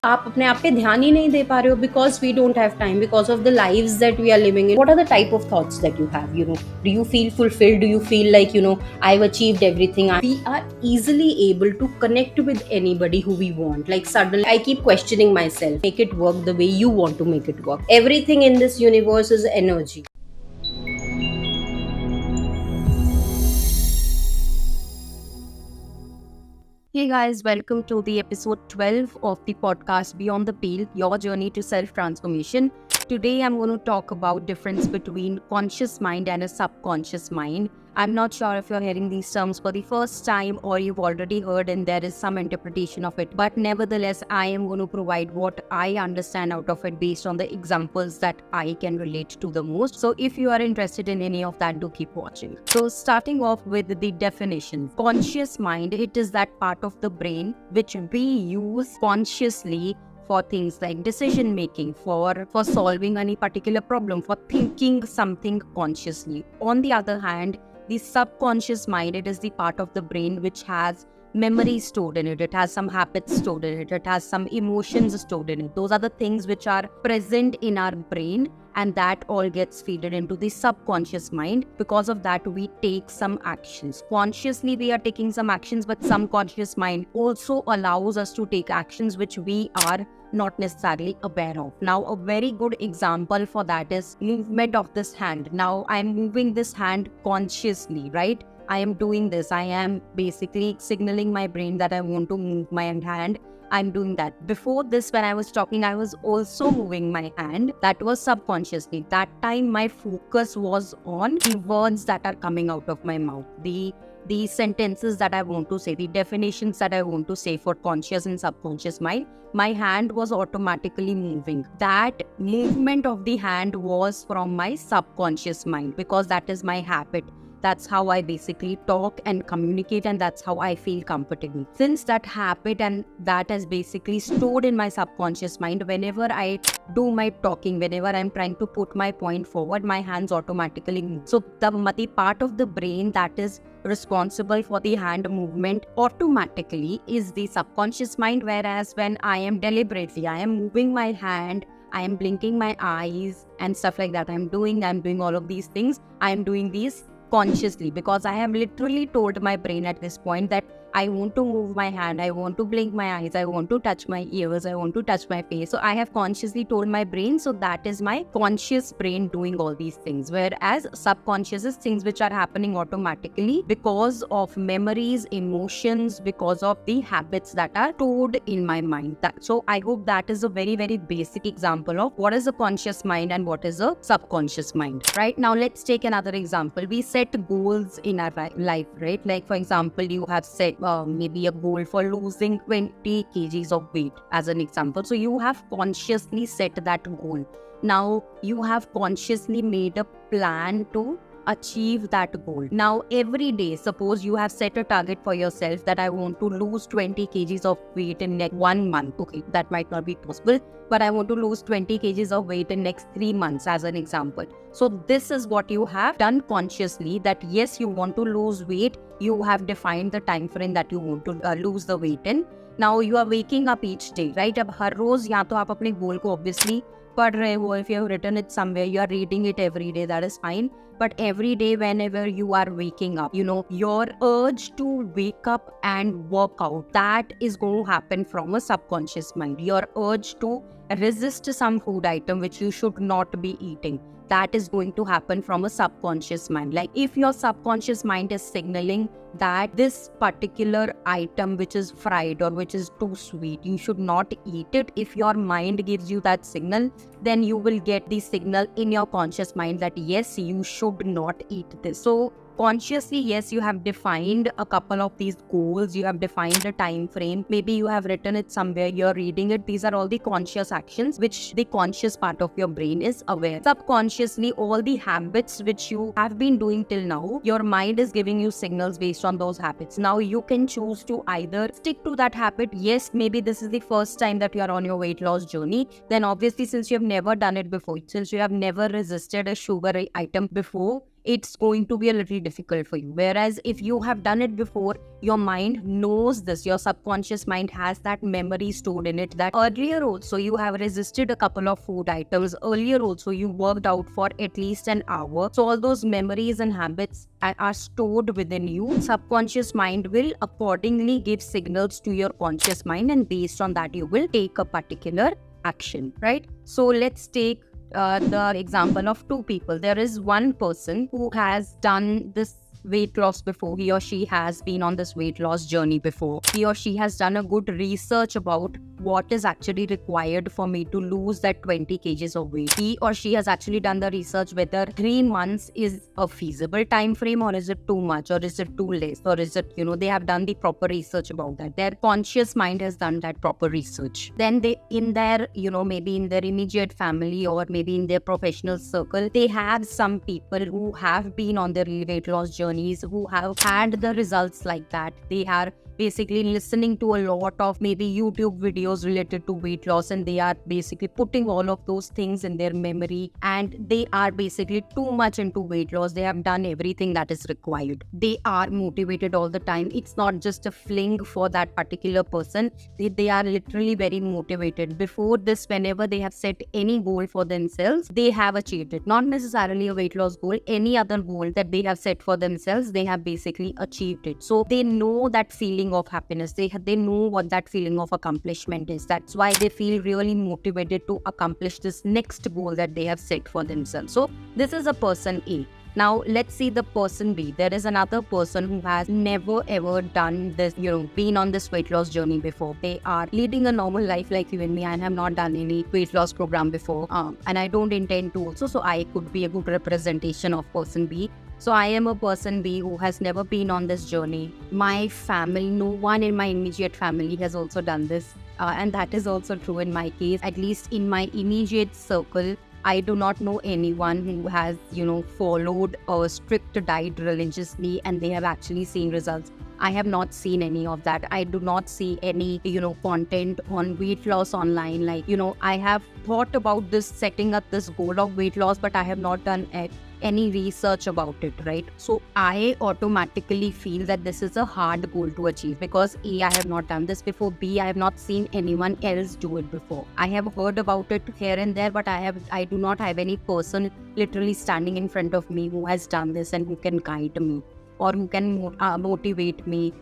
आप अपने आप पे ध्यान ही नहीं दे पा रहे हो because we don't have time, because of the lives that we are living in. What are the type of thoughts that you have? Do you feel fulfilled? Do you feel like, I've achieved everything? We are easily able to connect with anybody who we want. Like suddenly I keep questioning myself, make it work the way you want to make it work. Everything in this universe is energy. Hey guys, welcome to the episode 12 of the podcast Beyond the Pale, your journey to self-transformation. Today I'm going to talk about difference between conscious mind and a subconscious mind. I'm not sure if you're hearing these terms for the first time or you've already heard and there is some interpretation of it. But nevertheless, I am going to provide what I understand out of it based on the examples that I can relate to the most. So if you are interested in any of that, do keep watching. So starting off with the definition. Conscious mind, it is that part of the brain which we use consciously for things like decision making, for solving any particular problem, for thinking something consciously. On the other hand, the subconscious mind, it is the part of the brain which has memories stored in it. It has some habits stored in it. It has some emotions stored in it. Those are the things which are present in our brain, and that all gets fed into the subconscious mind. Because of that, we take some actions. Consciously, we are taking some actions, but subconscious mind also allows us to take actions which we are not necessarily aware of. Now, a very good example for that is movement of this hand. Now, I'm moving this hand consciously, right? I am doing this. I am basically signaling my brain that I want to move my hand. I'm doing that. Before this, when I was talking, I was also moving my hand. That was subconsciously. That time, my focus was on the words that are coming out of my mouth, the sentences that I want to say, the definitions that I want to say for conscious and subconscious mind. My hand was automatically moving. That movement of the hand was from my subconscious mind because that is my habit. That's how I basically talk and communicate, and that's how I feel comfortable. Since that habit and that is basically stored in my subconscious mind, whenever I do my talking, whenever I'm trying to put my point forward, my hands automatically move. So the part of the brain that is responsible for the hand movement automatically is the subconscious mind, whereas when I am deliberately, I am moving my hand, I am blinking my eyes and stuff like that. I'm doing all of these things. I am doing these consciously because I have literally told my brain at this point that I want to move my hand, I want to blink my eyes, I want to touch my ears, I want to touch my face. So I have consciously told my brain, so that is my conscious brain doing all these things. Whereas subconscious is things which are happening automatically because of memories, emotions, because of the habits that are stored in my mind. So I hope that is a very, very basic example of what is a conscious mind and what is a subconscious mind. Right now, let's take another example. We set goals in our life, right? Like for example, you have set maybe a goal for losing 20 kgs of weight as an example. So you have consciously set that goal. Now you have consciously made a plan to achieve that goal. Now every day, suppose you have set a target for yourself that I want to lose 20 kgs of weight in next 1 month. Okay, that might not be possible, but I want to lose 20 kgs of weight in next 3 months as an example. So this is what you have done consciously, that yes, you want to lose weight. You have defined the time frame that you want to lose the weight in. Now you are waking up each day, right? अब हर रोज या तो आप अपने गोल को obviously पढ़ रहे हो, if you have written it somewhere, you are reading it every day, that is fine. But every day, whenever you are waking up, your urge to wake up and work out, that is going to happen from a subconscious mind. Your urge to resist some food item which you should not be eating, that is going to happen from a subconscious mind. Like if your subconscious mind is signaling that this particular item which is fried or which is too sweet, you should not eat it. If your mind gives you that signal, then you will get the signal in your conscious mind that yes, you should not eat this. So consciously, yes, you have defined a couple of these goals, you have defined a time frame, maybe you have written it somewhere, you're reading it. These are all the conscious actions which the conscious part of your brain is aware. Subconsciously, all the habits which you have been doing till now, your mind is giving you signals based on those habits. Now you can choose to either stick to that habit. Yes, maybe this is the first time that you are on your weight loss journey. Then obviously, since you have never done it before, since you have never resisted a sugar item before, it's going to be a little difficult for you. Whereas if you have done it before, your mind knows this. Your subconscious mind has that memory stored in it, that earlier also you have resisted a couple of food items. Earlier also you worked out for at least an hour. So all those memories and habits are stored within you. Subconscious mind will accordingly give signals to your conscious mind, and based on that you will take a particular action, right? So let's take the example of two people. There is one person who has done this weight loss before. He or she has been on this weight loss journey before. He or she has done a good research about what is actually required for me to lose that 20 kgs of weight. He or she has actually done the research whether 3 months is a feasible time frame, or is it too much, or is it too less, or is it, they have done the proper research about that. Their conscious mind has done that proper research. Then they, in their, maybe in their immediate family or maybe in their professional circle, they have some people who have been on their weight loss journeys, who have had the results like that. They are basically listening to a lot of maybe YouTube videos related to weight loss, and they are basically putting all of those things in their memory, and they are basically too much into weight loss. They have done everything that is required. They are motivated all the time. It's not just a fling for that particular person. They are literally very motivated. Before this, whenever they have set any goal for themselves, they have achieved it. Not necessarily a weight loss goal, any other goal that they have set for themselves, they have basically achieved it. So they know that feeling of happiness. They know what that feeling of accomplishment is. That's why they feel really motivated to accomplish this next goal that they have set for themselves. So this is a person A. Now let's see the person B. There is another person who has never ever done this, been on this weight loss journey before. They are leading a normal life like you and me, and have not done any weight loss program before. And I don't intend to also, so I could be a good representation of person B. So I am a person B who has never been on this journey. My family, no one in my immediate family has also done this. And that is also true in my case. At least in my immediate circle, I do not know anyone who has, followed a strict diet religiously and they have actually seen results. I have not seen any of that. I do not see any, content on weight loss online. Like, I have thought about this, setting up this goal of weight loss, but I have not done any research about it, right? So I automatically feel that this is a hard goal to achieve because A, I have not done this before. B, I have not seen anyone else do it before. I have heard about it here and there, but I do not have any person literally standing in front of me who has done this and who can guide me or who can motivate me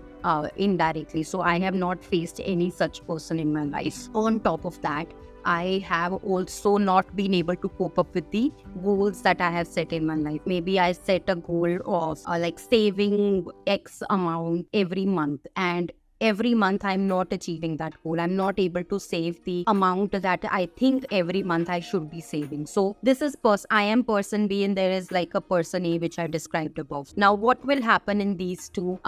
indirectly. So I have not faced any such person in my life. On top of that, I have also not been able to cope up with the goals that I have set in my life. Maybe I set a goal of like saving X amount every month, and every month I'm not achieving that goal. I'm not able to save the amount that I think every month I should be saving. So this is I am person B, and there is like a person A which I described above. Now what will happen in these two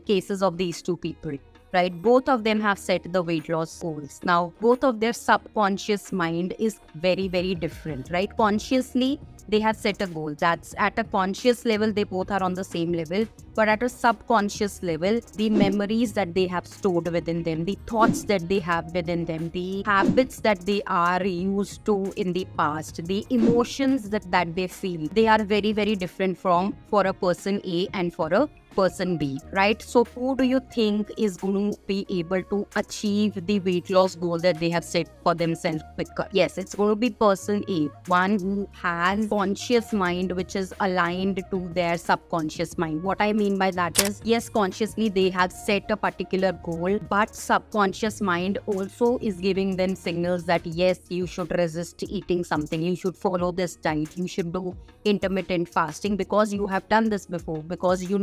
cases of these two people? Right, both of them have set the weight loss goals. Now, both of their subconscious mind is very, very different, right? Consciously, they have set a goal. That's at a conscious level, they both are on the same level. But at a subconscious level, the memories that they have stored within them, the thoughts that they have within them, the habits that they are used to in the past, the emotions that they feel, they are very, very different for a person A and for a person B, right? So who do you think is going to be able to achieve the weight loss goal that they have set for themselves quicker? Yes, it's going to be person A, one who has conscious mind which is aligned to their subconscious mind. What I mean by that is, yes, consciously they have set a particular goal, but subconscious mind also is giving them signals that yes, you should resist eating something, you should follow this diet, you should do intermittent fasting because you have done this before, because you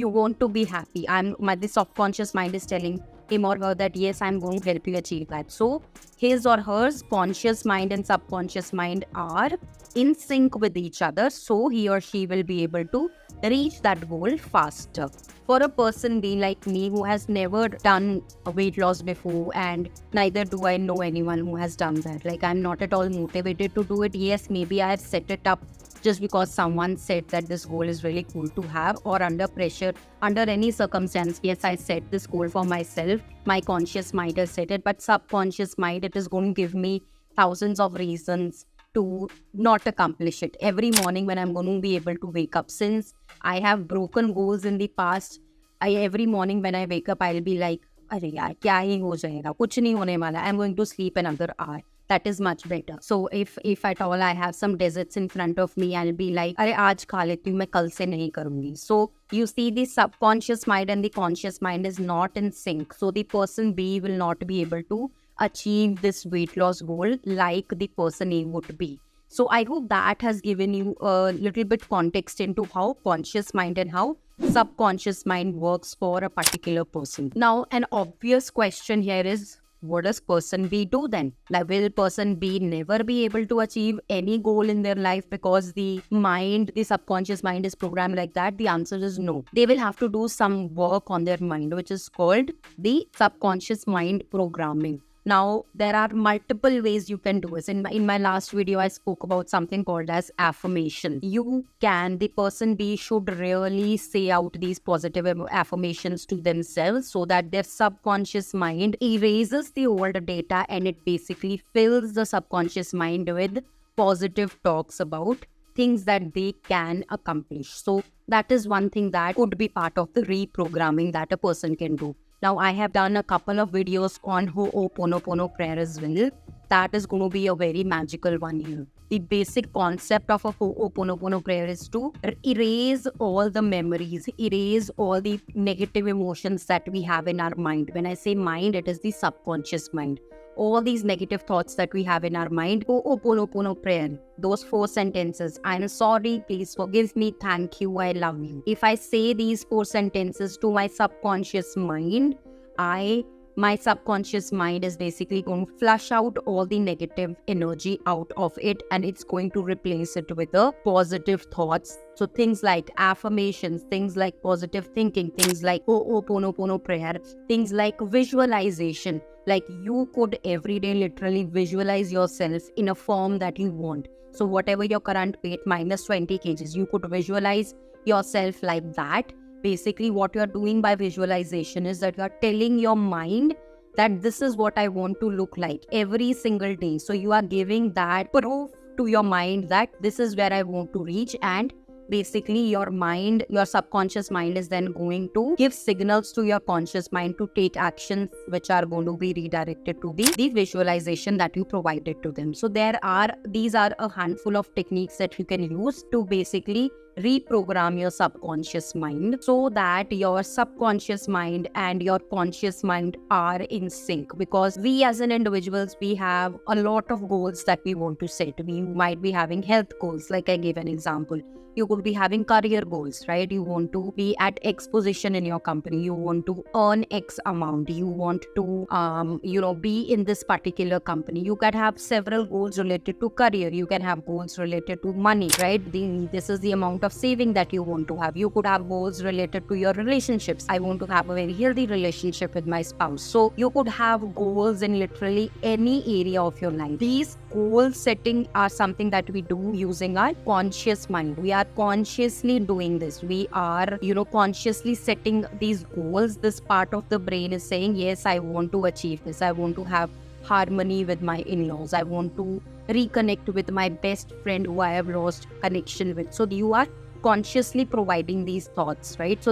want to be happy. The subconscious mind is telling him or her that yes, I'm going to help you achieve that. So his or her conscious mind and subconscious mind are in sync with each other, so he or she will be able to reach that goal faster. For a person being like me who has never done a weight loss before, and neither do I know anyone who has done that, like I'm not at all motivated to do it. Yes, maybe I have set it up just because someone said that this goal is really cool to have, or under pressure, under any circumstance. Yes, I set this goal for myself. My conscious mind has set it, but subconscious mind, it is going to give me thousands of reasons to not accomplish it. Every morning when I'm going to be able to wake up, since I have broken goals in the past, every morning when I wake up, I'll be like, अरे यार क्या ही हो जाएगा, कुछ नहीं होने वाला. I'm going to sleep another hour. That is much better. So if at all I have some desserts in front of me, I'll be like, अरे आज खा लेती हूँ, मैं कल से नहीं करूँगी. So you see, the subconscious mind and the conscious mind is not in sync. So the person B will not be able to achieve this weight loss goal like the person A would be. So I hope that has given you a little bit context into how conscious mind and how subconscious mind works for a particular person. Now, an obvious question here is, what does person B do then? Like, will person B never be able to achieve any goal in their life because the mind, the subconscious mind is programmed like that? The answer is no. They will have to do some work on their mind, which is called the subconscious mind programming. Now, there are multiple ways you can do this. In my last video, I spoke about something called as affirmation. The person B should really say out these positive affirmations to themselves so that their subconscious mind erases the old data and it basically fills the subconscious mind with positive talks about things that they can accomplish. So that is one thing that could be part of the reprogramming that a person can do. Now, I have done a couple of videos on Ho'oponopono prayer as well. That is going to be a very magical one here. The basic concept of a Ho'oponopono prayer is to erase all the memories, erase all the negative emotions that we have in our mind. When I say mind, it is the subconscious mind. All these negative thoughts that we have in our mind. Ho'oponopono prayer, those 4 sentences. I'm sorry, please forgive me, thank you, I love you. If I say these 4 sentences to my subconscious mind, my subconscious mind is basically going to flush out all the negative energy out of it, and it's going to replace it with the positive thoughts. So things like affirmations, things like positive thinking, things like Ho'oponopono prayer, things like visualization. Like, you could every day literally visualize yourself in a form that you want. So whatever your current weight, minus 20 kgs, you could visualize yourself like that. Basically, what you're doing by visualization is that you're telling your mind that this is what I want to look like every single day. So you are giving that proof to your mind that this is where I want to reach, and basically your mind, your subconscious mind is then going to give signals to your conscious mind to take actions which are going to be redirected to the visualization that you provided to them. So these are a handful of techniques that you can use to basically reprogram your subconscious mind so that your subconscious mind and your conscious mind are in sync. Because we as an individuals, we have a lot of goals that we want to set. We might be having health goals, like I gave an example. You could be having career goals, right? You want to be at X position in your company. You want to earn X amount. You want to, be in this particular company. You can have several goals related to career. You can have goals related to money, right? This is the amount of saving that you want to have. You could have goals related to your relationships. I want to have a very healthy relationship with my spouse. So you could have goals in literally any area of your life. These goal setting are something that we do using our conscious mind. We are consciously doing this. We are, consciously setting these goals. This part of the brain is saying, yes, I want to achieve this. I want to have harmony with my in-laws. I want to reconnect with my best friend who I have lost connection with. So you are consciously providing these thoughts, right? So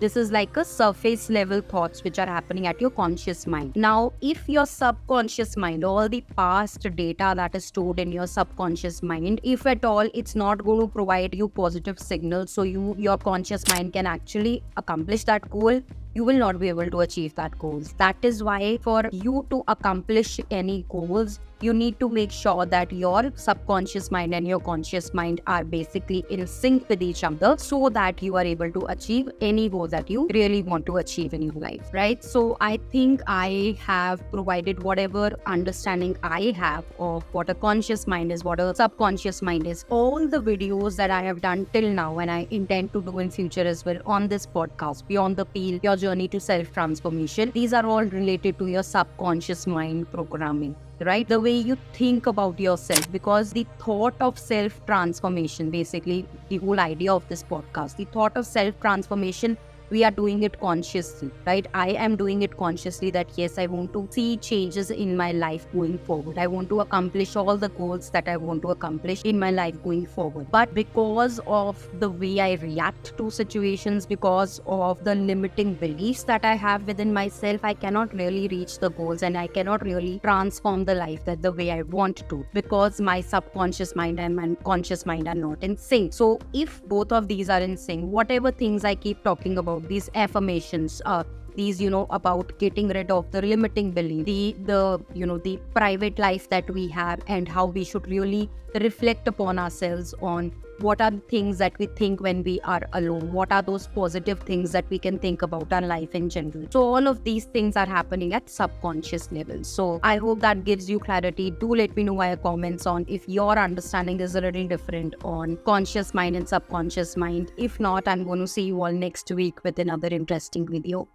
this is like a surface level thoughts which are happening at your conscious mind. Now, if your subconscious mind, all the past data that is stored in your subconscious mind, if at all it's not going to provide you positive signals, so your conscious mind can actually accomplish that goal, you will not be able to achieve that goals. That is why for you to accomplish any goals, you need to make sure that your subconscious mind and your conscious mind are basically in sync with each other so that you are able to achieve any goal that you really want to achieve in your life, right? So I think I have provided whatever understanding I have of what a conscious mind is, what a subconscious mind is. All the videos that I have done till now and I intend to do in future as well on this podcast, Beyond the Peel, Your Journey to Self-Transformation, these are all related to your subconscious mind programming. Right? The way you think about yourself, because the thought of self-transformation, basically the whole idea of this podcast, the thought of self-transformation we are doing it consciously, right? I am doing it consciously that yes, I want to see changes in my life going forward. I want to accomplish all the goals that I want to accomplish in my life going forward. But because of the way I react to situations, because of the limiting beliefs that I have within myself, I cannot really reach the goals and I cannot really transform the life that the way I want to, because my subconscious mind and my conscious mind are not in sync. So if both of these are in sync, whatever things I keep talking about, these affirmations, these, about getting rid of the limiting belief, the private life that we have, and how we should really reflect upon ourselves on what are the things that we think when we are alone, what are those positive things that we can think about our life in general. So all of these things are happening at subconscious level. So I hope that gives you clarity. Do let me know via comments on if your understanding is a little different on conscious mind and subconscious mind. If not, I'm going to see you all next week with another interesting video.